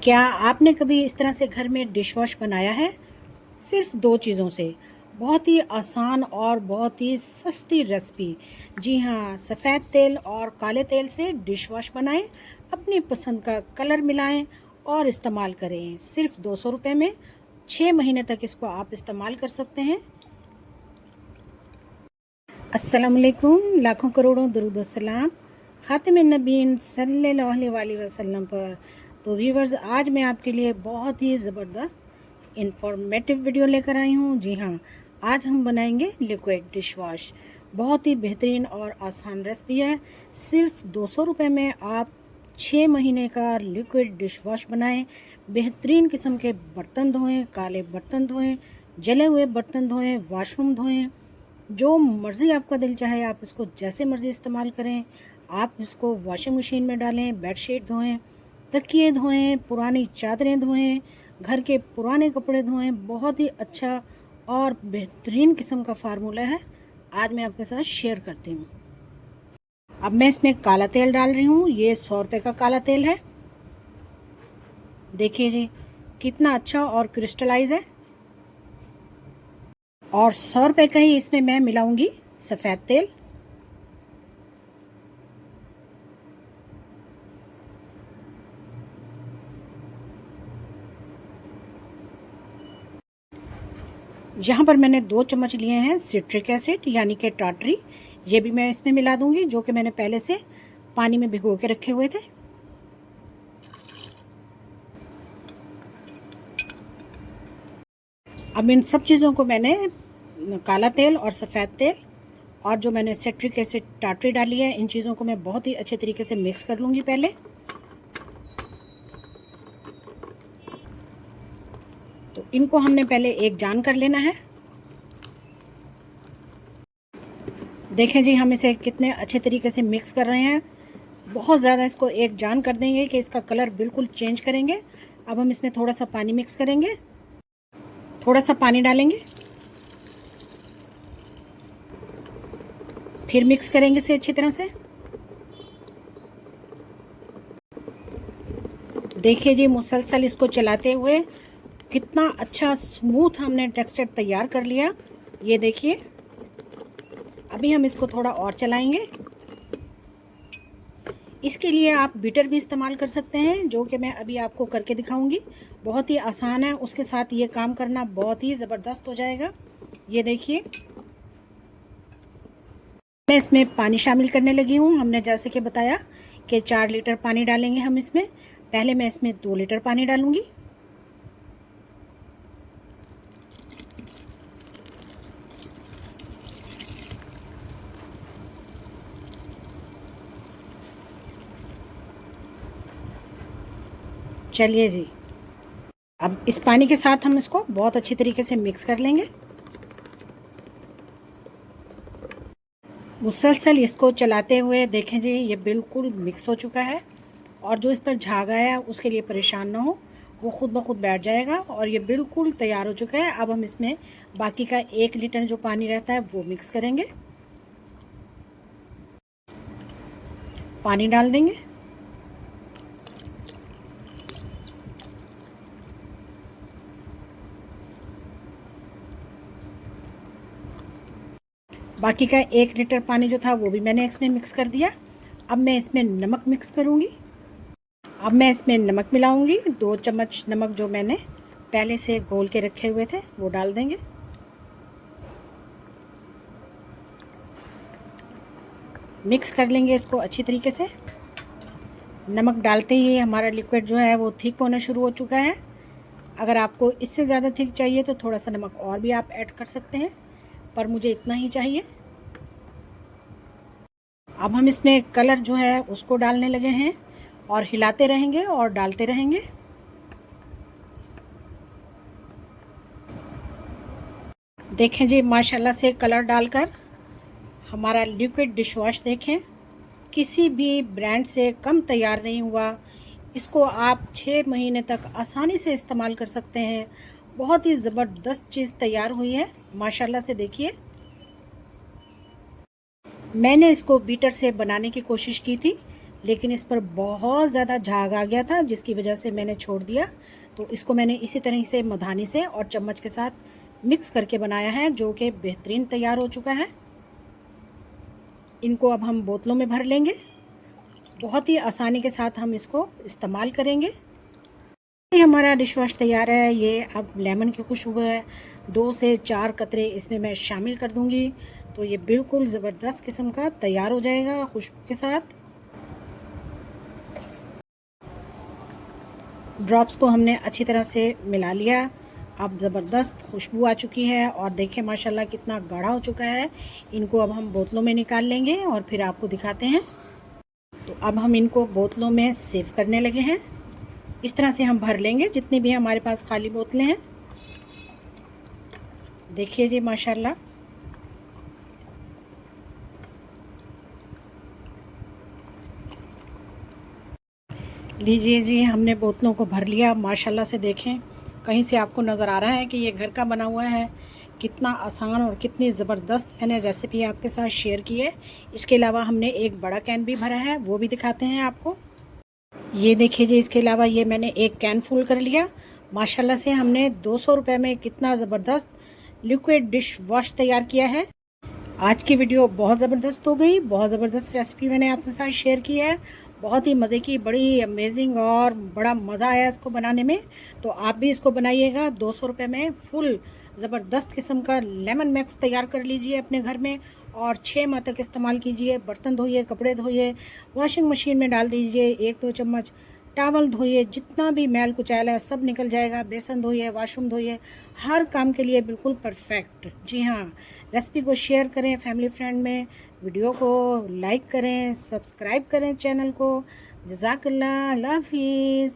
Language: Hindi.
क्या आपने कभी इस तरह से घर में डिश वॉश बनाया है? सिर्फ 2 चीज़ों से। बहुत ही आसान और बहुत ही सस्ती रेसिपी। जी हाँ, सफ़ेद तेल और काले तेल से डिश वॉश बनाएँ, अपनी पसंद का कलर मिलाएँ और इस्तेमाल करें। सिर्फ ₹200 में 6 महीने तक इसको आप इस्तेमाल कर सकते हैं। अस्सलाम वालेकुम, लाखों करोड़ों दरूद व सलाम ख़ातिमुन नबीय्यीन सल्लल्लाहु अलैहि वसल्लम पर। तो व्यूवर्स, आज मैं आपके लिए बहुत ही ज़बरदस्त इंफॉर्मेटिव वीडियो लेकर आई हूँ। जी हाँ, आज हम बनाएंगे लिक्विड डिश वॉश। बहुत ही बेहतरीन और आसान रेसिपी है। सिर्फ ₹200 में आप 6 महीने का लिक्विड डिश वॉश बनाएं। बेहतरीन किस्म के बर्तन धोएं, काले बर्तन धोएं, जले हुए बर्तन धोएं, वॉशरूम धोएं, जो मर्ज़ी आपका दिल चाहे आप इसको जैसे मर्ज़ी इस्तेमाल करें। आप इसको वॉशिंग मशीन में डालें, बेडशीट धोएं, तकिए धोएं, पुरानी चादरें धोएं, घर के पुराने कपड़े धोएं। बहुत ही अच्छा और बेहतरीन किस्म का फार्मूला है, आज मैं आपके साथ शेयर करती हूँ। अब मैं इसमें काला तेल डाल रही हूँ। ये ₹100 का काला तेल है। देखिए जी, कितना अच्छा और क्रिस्टलाइज है। और ₹100 का ही इसमें मैं मिलाऊंगी सफ़ेद तेल। यहाँ पर मैंने 2 चम्मच लिए हैं सिट्रिक एसिड यानी कि टाटरी। ये भी मैं इसमें मिला दूंगी, जो कि मैंने पहले से पानी में भिगो के रखे हुए थे। अब इन सब चीज़ों को मैंने काला तेल और सफ़ेद तेल और जो मैंने सिट्रिक एसिड टाटरी डाली है, इन चीज़ों को मैं बहुत ही अच्छे तरीके से मिक्स कर लूँगी पहले। तो इनको हमने पहले एक जान कर लेना है। देखें जी, हम इसे कितने अच्छे तरीके से मिक्स कर रहे हैं। बहुत ज़्यादा इसको एक जान कर देंगे कि इसका कलर बिल्कुल चेंज करेंगे। अब हम इसमें थोड़ा सा पानी मिक्स करेंगे, थोड़ा सा पानी डालेंगे, फिर मिक्स करेंगे इसे अच्छी तरह से। देखिए जी, मुसलसल इसको चलाते हुए कितना अच्छा स्मूथ हमने टेक्सचर तैयार कर लिया। ये देखिए, अभी हम इसको थोड़ा और चलाएंगे। इसके लिए आप बीटर भी इस्तेमाल कर सकते हैं, जो कि मैं अभी आपको करके दिखाऊंगी। बहुत ही आसान है, उसके साथ ये काम करना बहुत ही ज़बरदस्त हो जाएगा। ये देखिए, मैं इसमें पानी शामिल करने लगी हूँ। हमने जैसे कि बताया कि 4 लीटर पानी डालेंगे हम इसमें। पहले मैं इसमें 2 लीटर पानी डालूंगी। चलिए जी, अब इस पानी के साथ हम इसको बहुत अच्छी तरीके से मिक्स कर लेंगे। मुसलसल इसको चलाते हुए देखें जी, ये बिल्कुल मिक्स हो चुका है। और जो इस पर झाग आया उसके लिए परेशान ना हो, वो खुद ब खुद बैठ जाएगा। और ये बिल्कुल तैयार हो चुका है। अब हम इसमें बाकी का 1 लीटर जो पानी रहता है वो मिक्स करेंगे, पानी डाल देंगे। बाकी का 1 लीटर पानी जो था वो भी मैंने इसमें मिक्स कर दिया। अब मैं इसमें नमक मिक्स करूँगी। अब मैं इसमें नमक मिलाऊंगी। 2 चम्मच नमक जो मैंने पहले से घोल के रखे हुए थे वो डाल देंगे। मिक्स कर लेंगे इसको अच्छी तरीके से। नमक डालते ही हमारा लिक्विड जो है वो थिक होना शुरू हो चुका है। अगर आपको इससे ज़्यादा थिक चाहिए तो थोड़ा सा नमक और भी आप ऐड कर सकते हैं, पर मुझे इतना ही चाहिए। अब हम इसमें कलर जो है उसको डालने लगे हैं और हिलाते रहेंगे और डालते रहेंगे। देखें जी, माशाल्लाह से कलर डालकर हमारा लिक्विड डिश वॉश देखें किसी भी ब्रांड से कम तैयार नहीं हुआ। इसको आप 6 महीने तक आसानी से इस्तेमाल कर सकते हैं। बहुत ही ज़बरदस्त चीज़ तैयार हुई है माशाल्लाह से। देखिए, मैंने इसको बीटर से बनाने की कोशिश की थी, लेकिन इस पर बहुत ज़्यादा झाग आ गया था, जिसकी वजह से मैंने छोड़ दिया। तो इसको मैंने इसी तरह से मधानी से और चम्मच के साथ मिक्स करके बनाया है, जो कि बेहतरीन तैयार हो चुका है। इनको अब हम बोतलों में भर लेंगे। बहुत ही आसानी के साथ हम इसको इस्तेमाल करेंगे। ये हमारा डिश वॉश तैयार है। ये अब लेमन की खुशबू है, 2 से 4 कतरे इसमें मैं शामिल कर दूंगी, तो ये बिल्कुल ज़बरदस्त किस्म का तैयार हो जाएगा खुशबू के साथ। ड्रॉप्स को हमने अच्छी तरह से मिला लिया। अब ज़बरदस्त खुशबू आ चुकी है और देखें माशाल्लाह कितना गाढ़ा हो चुका है। इनको अब हम बोतलों में निकाल लेंगे और फिर आपको दिखाते हैं। तो अब हम इनको बोतलों में सेव करने लगे हैं। इस तरह से हम भर लेंगे जितनी भी हमारे पास खाली बोतलें हैं। देखिए जी माशाल्लाह। लीजिए जी, हमने बोतलों को भर लिया। माशाल्लाह से देखें, कहीं से आपको नज़र आ रहा है कि ये घर का बना हुआ है। कितना आसान और कितनी ज़बरदस्त मैंने रेसिपी आपके साथ शेयर की है। इसके अलावा हमने एक बड़ा कैन भी भरा है, वो भी दिखाते हैं आपको। ये देखिए जी, इसके अलावा ये मैंने एक कैन फुल कर लिया। माशाल्लाह से हमने 200 रुपये में कितना ज़बरदस्त लिक्विड डिश वॉश तैयार किया है। आज की वीडियो बहुत ज़बरदस्त हो गई। बहुत ज़बरदस्त रेसिपी मैंने आपके साथ शेयर की है। बहुत ही मज़े की, बड़ी अमेजिंग और बड़ा मज़ा आया इसको बनाने में। तो आप भी इसको बनाइएगा। 200 रुपये में फुल ज़बरदस्त किस्म का लेमन मैक्स तैयार कर लीजिए अपने घर में और 6 माह तक इस्तेमाल कीजिए। बर्तन धोइए, कपड़े धोइए, वॉशिंग मशीन में डाल दीजिए, 1-2 चम्मच टावल धोइए, जितना भी मैल कुचैल है सब निकल जाएगा। बेसन धोइए, वॉशरूम धोइए, हर काम के लिए बिल्कुल परफेक्ट। जी हाँ, रेसिपी को शेयर करें फैमिली फ्रेंड में, वीडियो को लाइक करें, सब्सक्राइब करें चैनल को। जज़ाकल्लाह, अल्लाह हाफिज़।